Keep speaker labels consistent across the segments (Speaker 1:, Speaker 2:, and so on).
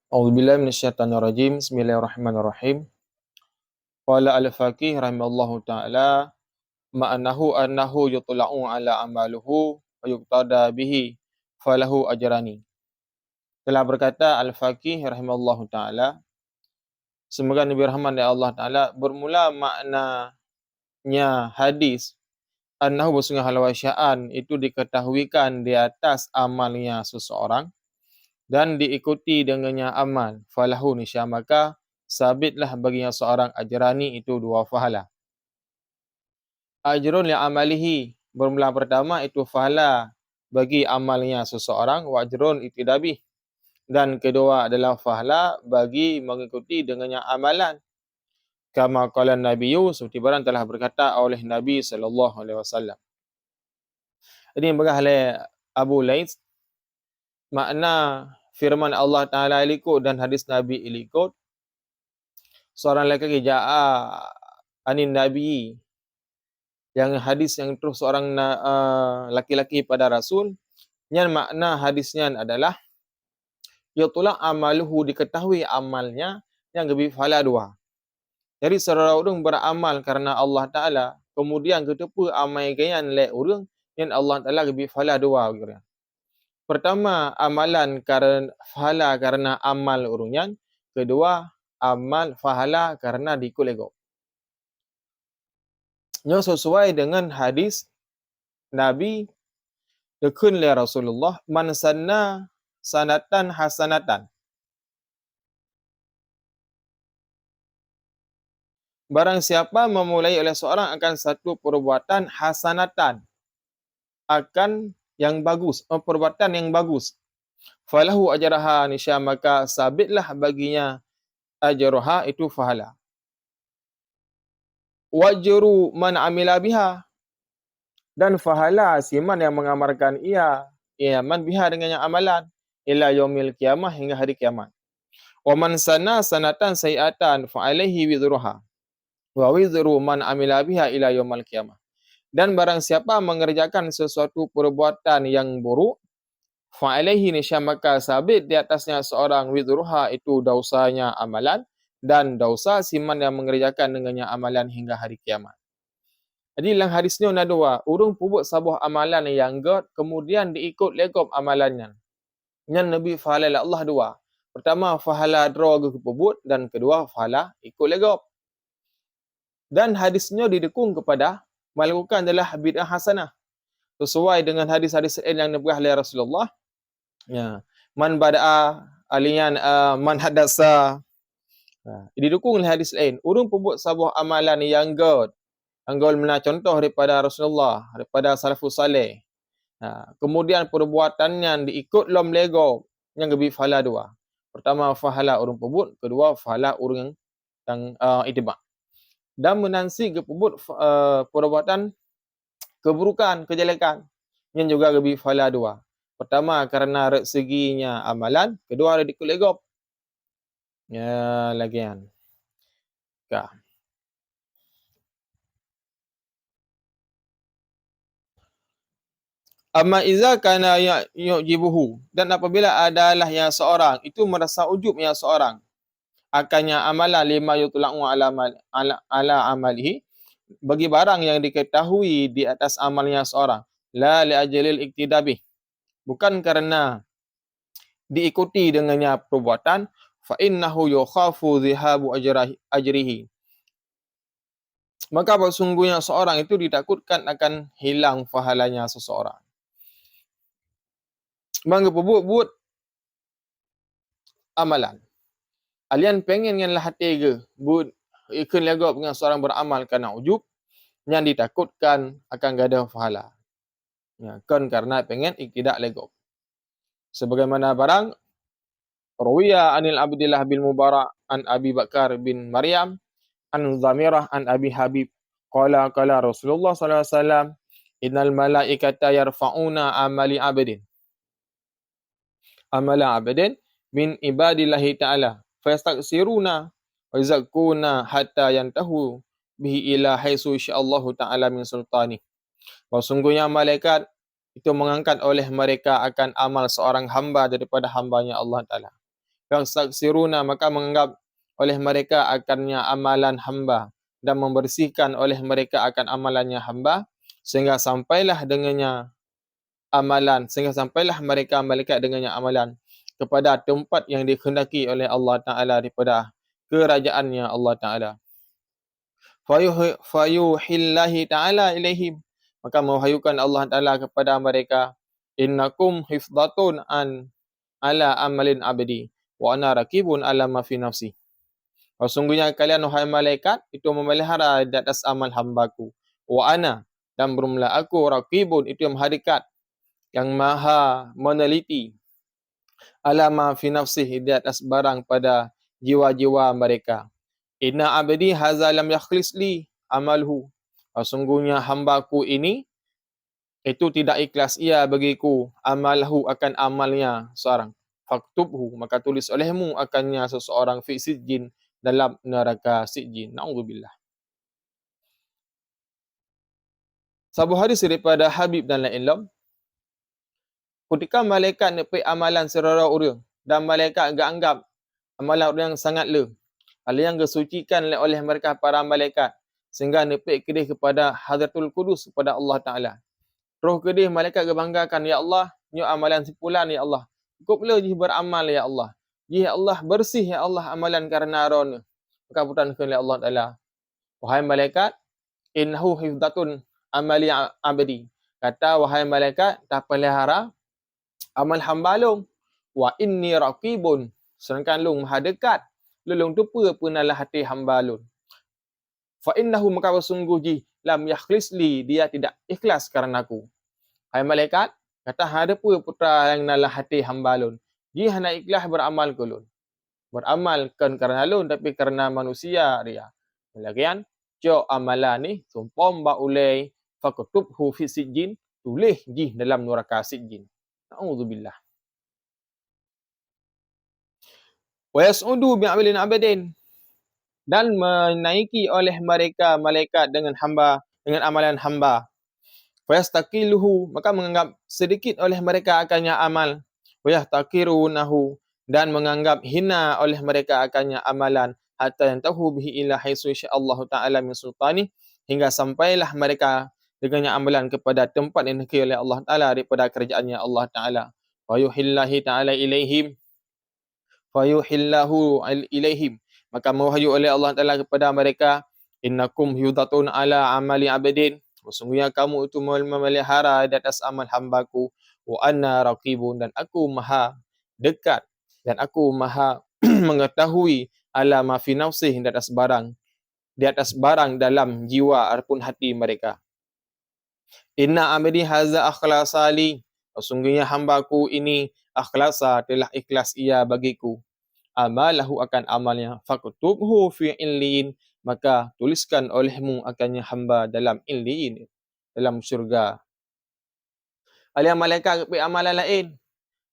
Speaker 1: A'udzubillahi minasyaitonirrajim. Bismillahirrahmanirrahim. Qala al-faqih rahimallahu ta'ala ma'anahu annahu yutla'u ala amaluhu wa yuqtada bihi falahu ajrani. Telah berkata al-faqih rahimallahu ta'ala, semoga Nabi Rahman dari Allah Ta'ala, bermula maknanya hadis annahu bersungguh halwasya'an itu diketahuikan di atas amalnya seseorang dan diikuti dengannya amal falahu nisya, maka sabitlah baginya seorang ajrani, itu 2 pahala. Ajrun li amalihi, bermula pertama itu pahala bagi amalnya seseorang, wa ajrun iktidabih, dan kedua adalah pahala bagi mengikuti dengannya amalan. Kama qala Nabiyyu, seperti barang telah berkata oleh Nabi sallallahu alaihi wasallam. Ini yang oleh Abu Laits, makna firman Allah Ta'ala ilikut dan hadis Nabi ilikut, seorang lelaki ja'a anin Nabi, yang hadis yang terus seorang laki-laki pada Rasul, yang makna hadisnya adalah yutla amaluhu, diketahui amalnya, yang lebih pahala 2. Jadi seorang beramal karena Allah Ta'ala, kemudian ketepa amal gayaan le orang, yang Allah Ta'ala lebih pahala 2. Pertama, amalan karena pahala karena amal urunyan. Kedua, amal pahala karena dikul ego. Yang sesuai dengan hadis Nabi dekun li Rasulullah, man sanna sanatan hasanatan. Barang siapa memulai oleh seorang akan satu perbuatan hasanatan, akan yang bagus, perbuatan yang bagus. Falahu ajraha nisya, maka sabitlah baginya ajraha, itu pahala. Wajru man amila biha, dan pahala si man yang mengamalkan ia man biha dengannya amalan, ila yaumil qiyamah, hingga hari kiamat. Wa man sana sanatan sayiatan fa alaihi wizruha wa wizru man amila biha ila yaumil qiyamah. Dan barang siapa mengerjakan sesuatu perbuatan yang buruk, fa alaihi nisya, maka sabit di atasnya seorang wizruha, itu dosanya amalan, dan dosa si man yang mengerjakan dengannya amalan hingga hari kiamat. Jadi dalam hadisnya ada 2, urang pubut sabuh amalan yang god, kemudian diikut legop amalannya. Yang Nabi pahala Allah 2. Pertama, pahala droga kepubut, dan kedua, pahala ikut legop. Dan hadisnya didukung kepada melakukan adalah bid'ah hasanah, sesuai dengan hadis-hadis yang diberkah oleh Rasulullah. Ya, man bada'a alian man hadasa. Didukung oleh hadis lain. Urang pembuat sebuah amalan yang god, anggol mana contoh daripada Rasulullah, daripada salafus saleh. Kemudian perbuatannya diikut lom lego, yang lebih pahala 2. Pertama, pahala urang pembuat, kedua, pahala urang yang ittiba'. Dan menansi kepubut perbuatan keburukan, kejelekan, yang juga lebih pahala 2. Pertama, karena reseginya amalan, kedua, ada dikut legop. Ya, lagian. Amma iza kana yujibuhu, dan apabila adalah yang seorang itu merasa ujub yang seorang akannya amalan lima yutla'u ala amalihi, bagi barang yang diketahui di atas amalnya seorang, la li ajlil iktidabih, bukan karena diikuti dengannya perbuatan, fa innahu yukhafu dhihabu ajrihi, maka sesungguhnya seorang itu ditakutkan akan hilang pahalanya seseorang. Mangga buat amalan. Alian pengen yang lah hati ke, buat ikut legop dengan seorang beramal kerana ujub, yang ditakutkan akan gada pahala. Ya, kan karena pengen tidak legop. Sebagaimana barang Rawiya anil Abdillah bin Mubarak an Abi Bakar bin Maryam an Zamirah an Abi Habib qala Rasulullah sallallahu alaihi wasallam, innal malaikata yarfa'una amala abdin min ibadillahi ta'ala fayastaghfiruna wa yazakkuna hatta yantahu bihi ila haitsu sya'allahu ta'ala min sultani. Bahawa sungguhnya malaikat itu mengangkat oleh mereka akan amal seorang hamba daripada hambanya Allah Ta'ala. Yastaksiruna, maka menganggap oleh mereka akannya amalan hamba dan membersihkan oleh mereka akan amalannya hamba sehingga sampailah mereka malaikat dengannya amalan kepada tempat yang dikehendaki oleh Allah Ta'ala daripada kerajaannya Allah Ta'ala. Fayuhillahi ta'ala ilaihim, maka mewahyukan Allah Ta'ala kepada mereka, innakum hifdatun ala amalin abdi wa ana rakibun ala ma fi nafsi. Sesungguhnya kalian wahai malaikat itu memelihara di atas amal hambaku. Wa ana, dan bermula aku, rakibun itu yang menghadikat, yang maha meneliti, ala ma fi nafsi, di atas barang pada jiwa-jiwa mereka. Inna abdi haza lam yakhlis li amalhu. Sesungguhnya hambaku ini itu tidak ikhlas ia bagiku amalhu akan amalnya seorang. Faktubhu, maka tulis olehmu akannya seseorang fi sijjin, dalam neraka sijjin. Na'udzubillah. Sebuah hadis daripada Habib dan lain-lain. Ketika malaikat nepi amalan serara orang dan malaikat agak anggap amalan orang sangat le. Hal yang disucikan oleh mereka para malaikat sehingga nepi kedih kepada Hadratul Qudus, kepada Allah Ta'ala. Roh kedih malaikat gebanggakan, ya Allah, nyu amalan sepulan ya Allah. Cukuplah jih beramal ya Allah. Jih Allah bersih ya Allah amalan karena ron. Maka putuskan oleh Allah Ta'ala, wahai malaikat, innahu hifdatun amali abdi. Kata wahai malaikat, tak pelihara amal hamba long. Wa inni raqibun, sedangkan long maha dekat. Lulung tu penalah hati hamba lun. Fa innahu, maka bersungguh ji, lam yakhlis li, dia tidak ikhlas karena aku. Hai malaikat, kata ada apa putra yang nalah hati hamba lun. Ji hendak ikhlas beramal ke lun. Beramal kan karena lun, tapi karena manusia dia. Lagian, cok amalan ni, sumpom ba ulai, fakutubhu fi sijjin, tulis ji dalam neraka sijjin. Na'udzubillah. Wa yas'udu bi'amalin abadin, dan menaiki oleh mereka malaikat dengan amalan hamba. Wa yastaqiluhu, maka menganggap sedikit oleh mereka akannya amal. Wa yahtaqirunahu, dan menganggap hina oleh mereka akannya amalan. Hatta yantahu bihi ila haitsu sya'allahu ta'ala min sultani, hingga sampailah mereka dengannya amalan kepada tempat yang dikehendaki oleh Allah Ta'ala daripada kerajaannya Allah Ta'ala. Wa yuhillahi ta'ala ilaihim, fayuhillahu ilaihim, maka mewahyu oleh Allah Ta'ala kepada mereka, innakum yudatun ala amali abdin, sesungguhnya kamu itu memelihara di atas amal hambaku, wa anna raqibun, dan aku maha dekat, dan aku maha mengetahui ala ma fi nafsih, di atas barang dalam jiwa ataupun hati mereka. Inna abdi haza akhlasali, sesungguhnya hambaku ini akhlasa, telah ikhlas ia bagiku, amalahu akan amalnya, fakutubhu fi illin, maka tuliskan olehmu akannya hamba dalam illin, dalam syurga. Alia malaikat ke amalan lain,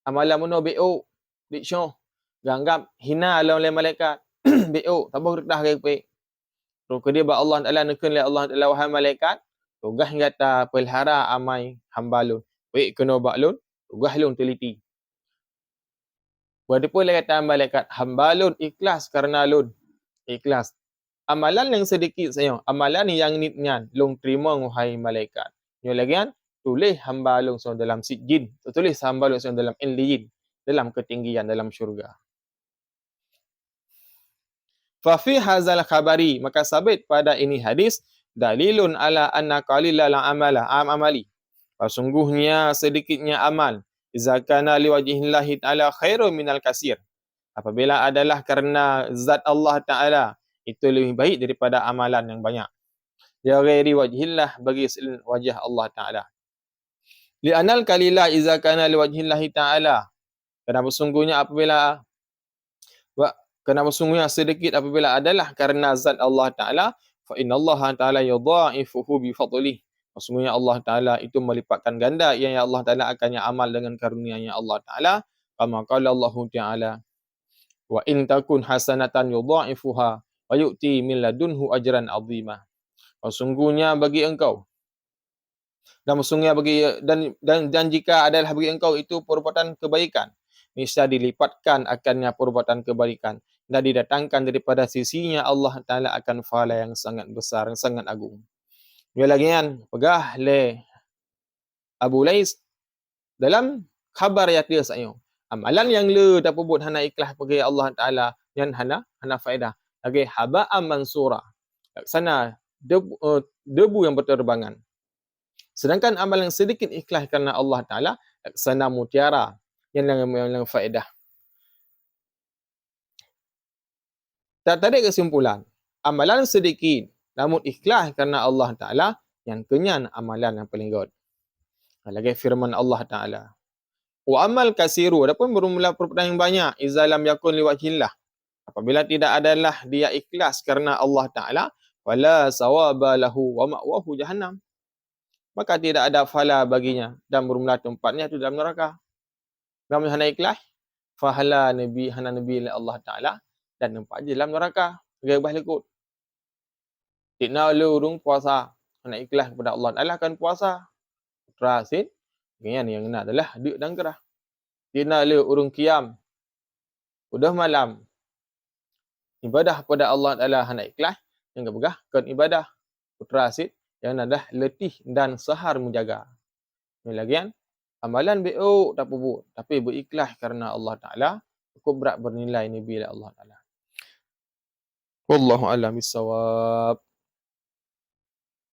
Speaker 1: amalan muno BO dik syo ganggap hina oleh malaikat BO tabah dah ke ro ke dia ba Allah Taala nekeun le Allah Taala, wahai malaikat, tugas ngata pelihara amai hamba lun, baik kena bak lun, tugas lun teliti. Walaupun dia kata malaikat, hamba lun ikhlas karena lun ikhlas. Amalan yang sedikit saja, amalan yang nitnyan, lun terima wahai malaikat. Nyo lagian, tulis hamba lun so dalam sijjin, tulis hamba lun so dalam illiyin, dalam ketinggian dalam syurga. Fa fi hadzal khabari, maka sabit pada ini hadis, dalilun ala anna qalilal amali. Sesungguhnya sedikitnya amal, iza kana liwajhillahi ta'ala khairun minal kasir, apabila adalah karena zat Allah Ta'ala, itu lebih baik daripada amalan yang banyak. Ya ghairi wajhillah, bagi wajah Allah Ta'ala. Li'anal kalila iza kana liwajhillahi ta'ala, kerana sesungguhnya sedikit apabila adalah karena zat Allah Ta'ala, fa inna Allah Ta'ala yudha'ifuhu bi fadlih, sesungguhnya Allah Ta'ala itu melipatkan ganda yang Allah Ta'ala akannya amal dengan karunia-Nya Allah Ta'ala. Kama qala Allah Ta'ala, wa in takun hasanatan yudha'ifuha wa yu'ti min ladunhu ajran 'azima. Sesungguhnya bagi engkau, dan sesungguhnya dan jika adalah bagi engkau itu perbuatan kebaikan, niscaya dilipatkan akannya perbuatan kebaikan dan didatangkan daripada sisinya Allah Ta'ala akan pahala yang sangat besar, yang sangat agung. Dia lagi kan, pegah le Abu Lais dalam khabar yang dia sayo. Amalan yang le tak buat hana ikhlas bagi Allah Ta'ala yang hana faedah. Lagi haba'an mansura. Laksana debu yang berterbangan. Sedangkan amalan sedikit ikhlas kerana Allah Ta'ala, laksana mutiara yang faedah. Tak tarik kesimpulan. Amalan sedikit namun ikhlas kerana Allah Ta'ala yang kenyan amalan yang paling god. Lagi firman Allah Ta'ala. Wa amal kasiru. Adapun bermula perbuatan yang banyak. Iza lam yakun liwajhillah. Apabila tidak adalah dia ikhlas kerana Allah Ta'ala. Wala sawaba lahu wa ma'wahu jahannam. Maka tidak ada pahala baginya. Dan bermula tempatnya itu dalam neraka. Kamu hana ikhlas. Fahala Nabi, hana Nabi Allah Ta'ala. Dan nampak je dalam neraka. Gerbah lekut. Tikna lu urung puasa. Hana ikhlas kepada Allah Ta'ala akan puasa. Terasin. Yang nak adalah duit dan gerah. Tikna lu urung qiyam. Udah malam. Ibadah pada Allah Ta'ala hana ikhlas. Yang kebegah kan ibadah. Terasin. Yang adalah letih dan sehar menjaga. Ini lagi kan. Amalan be'uk tak buat. Tapi berikhlas kerana Allah Ta'ala. Cukup berat bernilai Nabi Allah Ta'ala. Wallahu a'lam bissawab.